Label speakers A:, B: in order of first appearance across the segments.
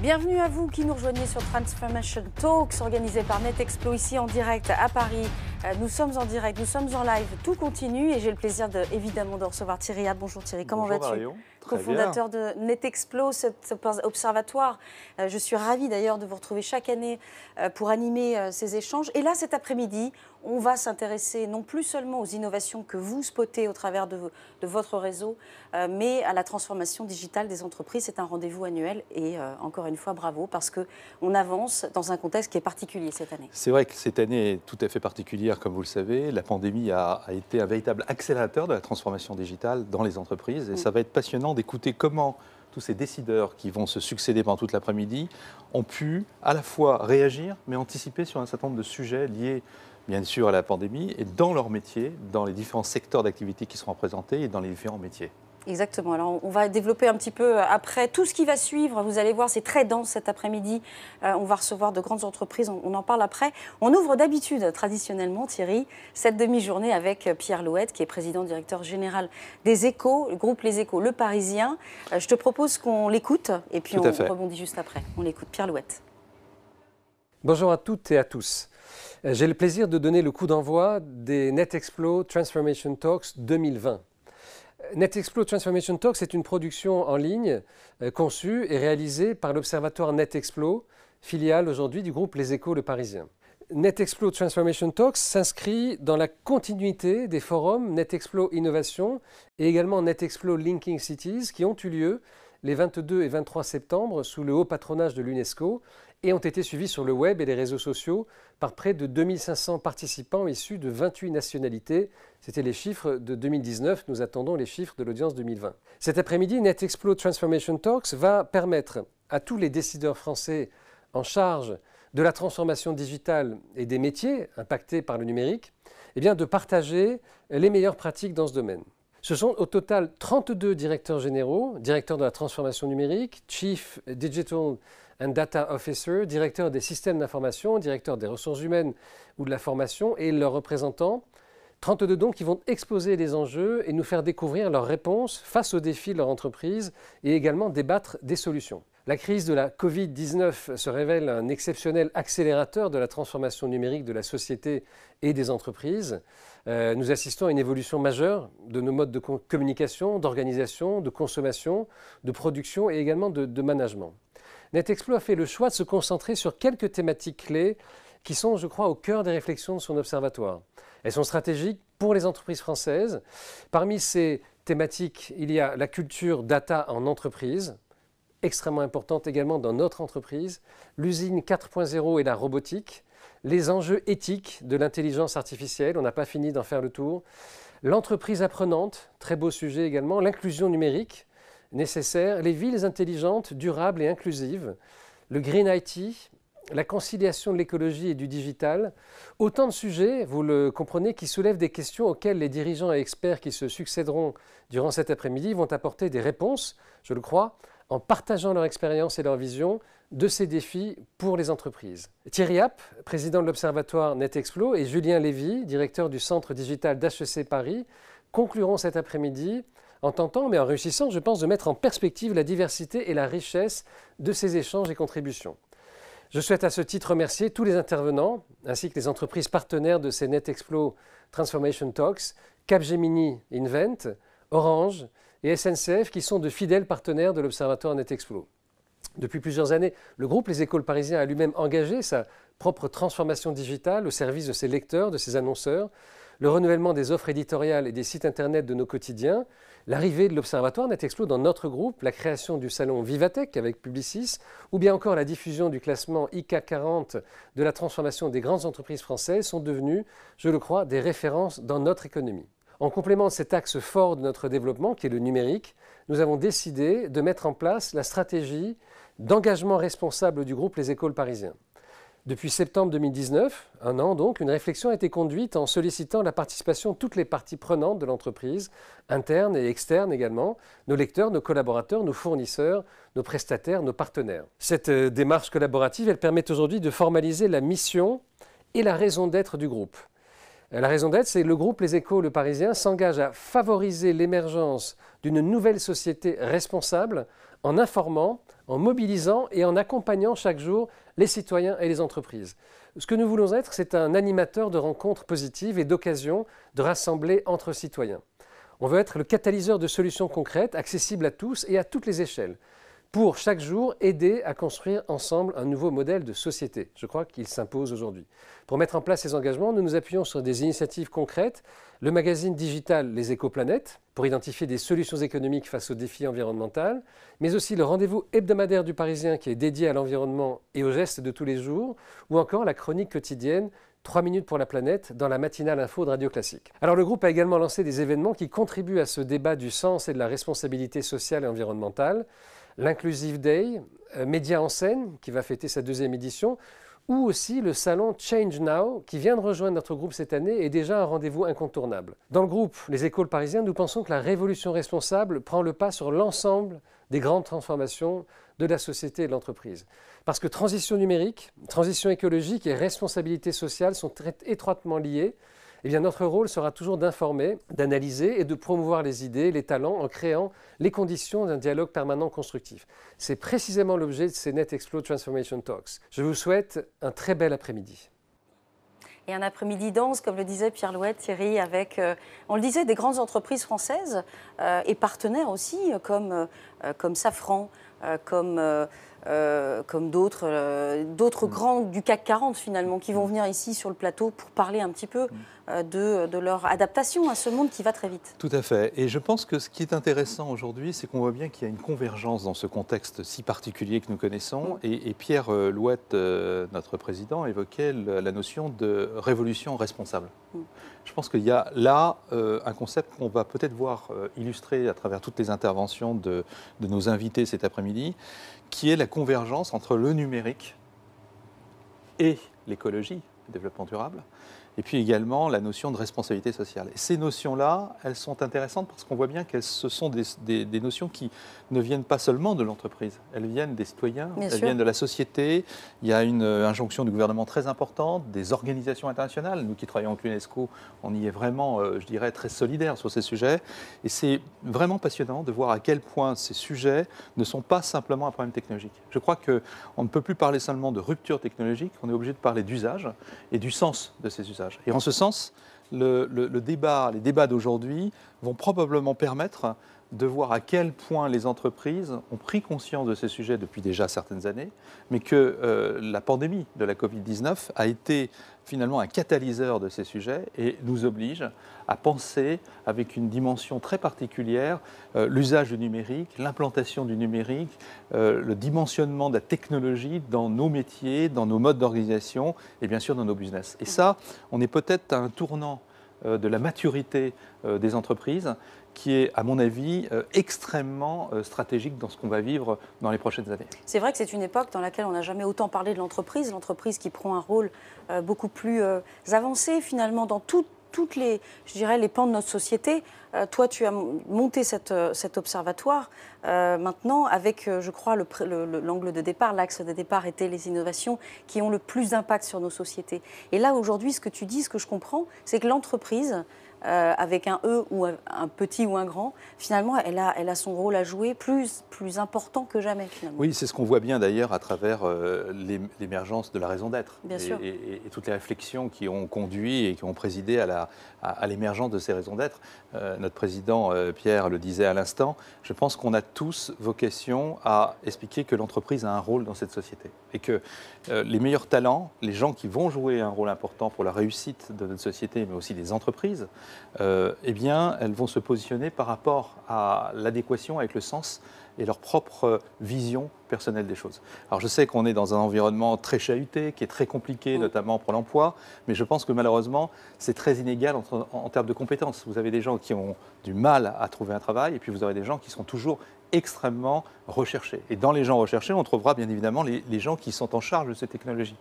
A: Bienvenue à vous qui nous rejoignez sur Transformation Talks, organisé par NetExplo ici en direct à Paris. Nous sommes en direct, nous sommes en live, tout continue et j'ai le plaisir évidemment de recevoir Thierry Hatt. Bonjour Thierry, comment vas-tu? Co-fondateur de NetExplo, cet observatoire. Je suis ravie d'ailleurs de vous retrouver chaque année pour animer ces échanges. Et là, cet après-midi, on va s'intéresser non plus seulement aux innovations que vous spottez au travers de votre réseau, mais à la transformation digitale des entreprises. C'est un rendez-vous annuel et encore une fois, bravo, parce qu'on avance dans un contexte qui est particulier cette année.
B: C'est vrai que cette année est tout à fait particulière, comme vous le savez. La pandémie a été un véritable accélérateur de la transformation digitale dans les entreprises. Et ça va être passionnant d'écouter comment tous ces décideurs qui vont se succéder pendant toute l'après-midi ont pu à la fois réagir, mais anticiper sur un certain nombre de sujets liés bien sûr à la pandémie et dans leur métier, dans les différents secteurs d'activité qui seront représentés et dans les différents métiers.
A: Exactement. Alors, on va développer un petit peu après tout ce qui va suivre. Vous allez voir, c'est très dense cet après-midi. On va recevoir de grandes entreprises. On en parle après. On ouvre d'habitude, traditionnellement, Thierry, cette demi-journée avec Pierre Louette, qui est président directeur général des Échos, le groupe Les Échos, Le Parisien. Je te propose qu'on l'écoute et puis on rebondit juste après. On l'écoute. Pierre Louette.
C: Bonjour à toutes et à tous. J'ai le plaisir de donner le coup d'envoi des NetExplo Transformation Talks 2020. NetExplo Transformation Talks est une production en ligne conçue et réalisée par l'Observatoire NetExplo, filiale aujourd'hui du groupe Les Échos Le Parisien. NetExplo Transformation Talks s'inscrit dans la continuité des forums NetExplo Innovation et également NetExplo Linking Cities qui ont eu lieu les 22 et 23 septembre sous le haut patronage de l'UNESCO et ont été suivis sur le web et les réseaux sociaux par près de 2500 participants issus de 28 nationalités. C'était les chiffres de 2019, nous attendons les chiffres de l'audience 2020. Cet après-midi, NetExplo Transformation Talks va permettre à tous les décideurs français en charge de la transformation digitale et des métiers impactés par le numérique, de partager les meilleures pratiques dans ce domaine. Ce sont au total 32 directeurs généraux, directeurs de la transformation numérique, Chief Digital and Data Officer, directeur des systèmes d'information, directeur des ressources humaines ou de la formation et leurs représentants. 32 donc qui vont exposer les enjeux et nous faire découvrir leurs réponses face aux défis de leur entreprise et également débattre des solutions. La crise de la Covid-19 se révèle un exceptionnel accélérateur de la transformation numérique de la société et des entreprises. Nous assistons à une évolution majeure de nos modes de communication, d'organisation, de consommation, de production et également de management. NetExplo a fait le choix de se concentrer sur quelques thématiques clés qui sont, je crois, au cœur des réflexions de son observatoire. Elles sont stratégiques pour les entreprises françaises. Parmi ces thématiques, il y a la culture data en entreprise, extrêmement importante également dans notre entreprise, l'usine 4.0 et la robotique, les enjeux éthiques de l'intelligence artificielle, on n'a pas fini d'en faire le tour, l'entreprise apprenante, très beau sujet également, l'inclusion numérique nécessaire, les villes intelligentes, durables et inclusives, le Green IT, la conciliation de l'écologie et du digital, autant de sujets, vous le comprenez, qui soulèvent des questions auxquelles les dirigeants et experts qui se succéderont durant cet après-midi vont apporter des réponses, je le crois, en partageant leur expérience et leur vision de ces défis pour les entreprises. Thierry Hatt, président de l'Observatoire NetExplo, et Julien Lévy, directeur du Centre digital d'HEC Paris, concluront cet après-midi en tentant, mais en réussissant, je pense, de mettre en perspective la diversité et la richesse de ces échanges et contributions. Je souhaite à ce titre remercier tous les intervenants, ainsi que les entreprises partenaires de ces NetExplo Transformation Talks, Capgemini Invent, Orange et SNCF, qui sont de fidèles partenaires de l'Observatoire NetExplo. Depuis plusieurs années, le groupe Les Échos Le Parisien a lui-même engagé sa propre transformation digitale au service de ses lecteurs, de ses annonceurs, le renouvellement des offres éditoriales et des sites internet de nos quotidiens, l'arrivée de l'Observatoire NetExplo dans notre groupe, la création du salon Vivatech avec Publicis, ou bien encore la diffusion du classement IK 40 de la transformation des grandes entreprises françaises sont devenus, je le crois, des références dans notre économie. En complément de cet axe fort de notre développement, qui est le numérique, nous avons décidé de mettre en place la stratégie d'engagement responsable du groupe Les Échos Le Parisien. Depuis septembre 2019, un an donc, une réflexion a été conduite en sollicitant la participation de toutes les parties prenantes de l'entreprise, internes et externes également, nos lecteurs, nos collaborateurs, nos fournisseurs, nos prestataires, nos partenaires. Cette démarche collaborative, elle permet aujourd'hui de formaliser la mission et la raison d'être du groupe. La raison d'être, c'est le groupe Les Échos Le Parisien s'engage à favoriser l'émergence d'une nouvelle société responsable en informant, en mobilisant et en accompagnant chaque jour les citoyens et les entreprises. Ce que nous voulons être, c'est un animateur de rencontres positives et d'occasions de rassembler entre citoyens. On veut être le catalyseur de solutions concrètes, accessibles à tous et à toutes les échelles, pour chaque jour aider à construire ensemble un nouveau modèle de société. Je crois qu'il s'impose aujourd'hui. Pour mettre en place ces engagements, nous nous appuyons sur des initiatives concrètes, le magazine digital Les Écoplanètes, pour identifier des solutions économiques face aux défis environnementaux, mais aussi le rendez-vous hebdomadaire du Parisien qui est dédié à l'environnement et aux gestes de tous les jours, ou encore la chronique quotidienne 3 minutes pour la planète dans la matinale info de Radio Classique. Alors le groupe a également lancé des événements qui contribuent à ce débat du sens et de la responsabilité sociale et environnementale. L'Inclusive Day, Média en scène, qui va fêter sa 2e édition, ou aussi le salon Change Now, qui vient de rejoindre notre groupe cette année, est déjà un rendez-vous incontournable. Dans le groupe Les Écoles Parisiens, nous pensons que la révolution responsable prend le pas sur l'ensemble des grandes transformations de la société et de l'entreprise. Parce que transition numérique, transition écologique et responsabilité sociale sont très étroitement liées. Eh bien, notre rôle sera toujours d'informer, d'analyser et de promouvoir les idées, les talents en créant les conditions d'un dialogue permanent constructif. C'est précisément l'objet de ces NetExplo Transformation Talks. Je vous souhaite un très bel après-midi.
A: Et un après-midi dense, comme le disait Pierre Louette, Thierry, avec, on le disait, des grandes entreprises françaises et partenaires aussi, comme Safran, comme d'autres grands du CAC 40 finalement, qui vont venir ici sur le plateau pour parler un petit peu de leur adaptation à ce monde qui va très vite.
B: Tout à fait. Et je pense que ce qui est intéressant aujourd'hui, c'est qu'on voit bien qu'il y a une convergence dans ce contexte si particulier que nous connaissons. Et Pierre Louette, notre président, évoquait la notion de révolution responsable. Je pense qu'il y a là un concept qu'on va peut-être voir illustré à travers toutes les interventions de nos invités cet après-midi, qui est la convergence entre le numérique et l'écologie, le développement durable, et puis également la notion de responsabilité sociale. Et ces notions-là, elles sont intéressantes parce qu'on voit bien que ce sont des notions qui ne viennent pas seulement de l'entreprise, elles viennent des citoyens, elles viennent de la société. Il y a une injonction du gouvernement très importante, des organisations internationales. Nous qui travaillons avec l'UNESCO, on y est vraiment, je dirais, très solidaires sur ces sujets. Et c'est vraiment passionnant de voir à quel point ces sujets ne sont pas simplement un problème technologique. Je crois qu'on ne peut plus parler seulement de rupture technologique, on est obligé de parler d'usage et du sens de ces usages. Et en ce sens, les débats d'aujourd'hui vont probablement permettre de voir à quel point les entreprises ont pris conscience de ces sujets depuis déjà certaines années, mais que la pandémie de la Covid-19 a été finalement un catalyseur de ces sujets et nous oblige à penser avec une dimension très particulière l'usage du numérique, l'implantation du numérique, le dimensionnement de la technologie dans nos métiers, dans nos modes d'organisation et bien sûr dans nos business. Et ça, on est peut-être à un tournant de la maturité des entreprises qui est, à mon avis, extrêmement stratégique dans ce qu'on va vivre dans les prochaines années.
A: C'est vrai que c'est une époque dans laquelle on n'a jamais autant parlé de l'entreprise qui prend un rôle beaucoup plus avancé finalement dans toutes les, je dirais, les pans de notre société. Toi, tu as monté cet observatoire maintenant avec, je crois, l'angle de départ, l'axe de départ était les innovations qui ont le plus d'impact sur nos sociétés. Et là, aujourd'hui, ce que tu dis, ce que je comprends, c'est que l'entreprise, avec un E ou un petit ou un grand, finalement, elle a son rôle à jouer plus important que jamais, finalement.
B: Oui, c'est ce qu'on voit bien d'ailleurs à travers l'émergence de la raison d'être et toutes les réflexions qui ont conduit et qui ont présidé à l'émergence de ces raisons d'être. Notre président Pierre le disait à l'instant, je pense qu'on a tous vocation à expliquer que l'entreprise a un rôle dans cette société et que les meilleurs talents, les gens qui vont jouer un rôle important pour la réussite de notre société, mais aussi des entreprises, eh bien, elles vont se positionner par rapport à l'adéquation avec le sens et leur propre vision personnelle des choses. Alors je sais qu'on est dans un environnement très chahuté, qui est très compliqué, notamment pour l'emploi, mais je pense que malheureusement, c'est très inégal en termes de compétences. Vous avez des gens qui ont du mal à trouver un travail, et puis vous avez des gens qui sont toujours extrêmement recherchés. Et dans les gens recherchés, on trouvera bien évidemment les gens qui sont en charge de ces technologies.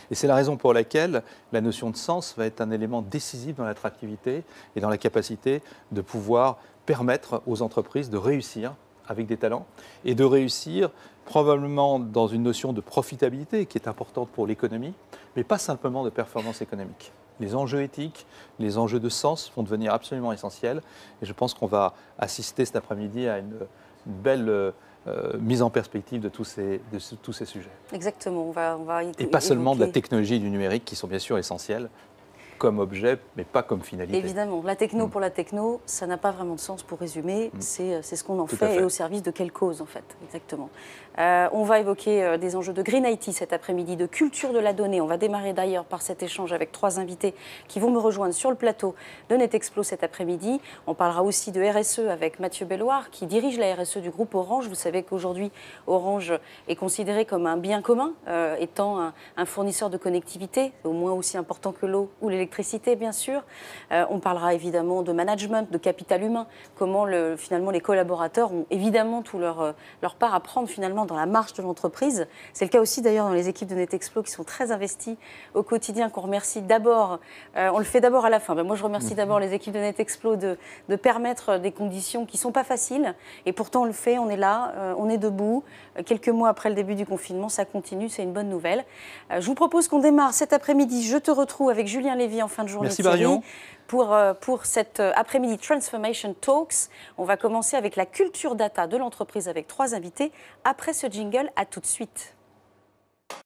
B: Et c'est la raison pour laquelle la notion de sens va être un élément décisif dans l'attractivité et dans la capacité de pouvoir permettre aux entreprises de réussir avec des talents et de réussir probablement dans une notion de profitabilité qui est importante pour l'économie, mais pas simplement de performance économique. Les enjeux éthiques, les enjeux de sens vont devenir absolument essentiels et je pense qu'on va assister cet après-midi à une belle mise en perspective de tous ces sujets.
A: Exactement. On va
B: et pas seulement de la technologie et du numérique qui sont bien sûr essentiels comme objet, mais pas comme finalité.
A: Évidemment, la techno pour la techno, ça n'a pas vraiment de sens pour résumer. C'est ce qu'on en fait et au service de quelle cause en fait, exactement. On va évoquer des enjeux de Green IT cet après-midi, de culture de la donnée. On va démarrer d'ailleurs par cet échange avec 3 invités qui vont me rejoindre sur le plateau de NetExplo cet après-midi. On parlera aussi de RSE avec Mathieu Belloir qui dirige la RSE du groupe Orange. Vous savez qu'aujourd'hui, Orange est considéré comme un bien commun, étant un fournisseur de connectivité, au moins aussi important que l'eau ou l'électricité, bien sûr. On parlera évidemment de management, de capital humain, comment finalement les collaborateurs ont évidemment tout leur part à prendre finalement dans la marche de l'entreprise. C'est le cas aussi d'ailleurs dans les équipes de NetExplo qui sont très investies au quotidien, qu'on remercie d'abord, on le fait d'abord à la fin. Moi je remercie d'abord les équipes de NetExplo de permettre des conditions qui ne sont pas faciles et pourtant on le fait, on est là, on est debout. Quelques mois après le début du confinement, ça continue, c'est une bonne nouvelle. Je vous propose qu'on démarre cet après-midi. Je te retrouve avec Julien Lévy en fin de journée.
B: Merci Marion.
A: Pour cet après-midi Transformation Talks. On va commencer avec la culture data de l'entreprise avec 3 invités. Après ce jingle, à tout de suite.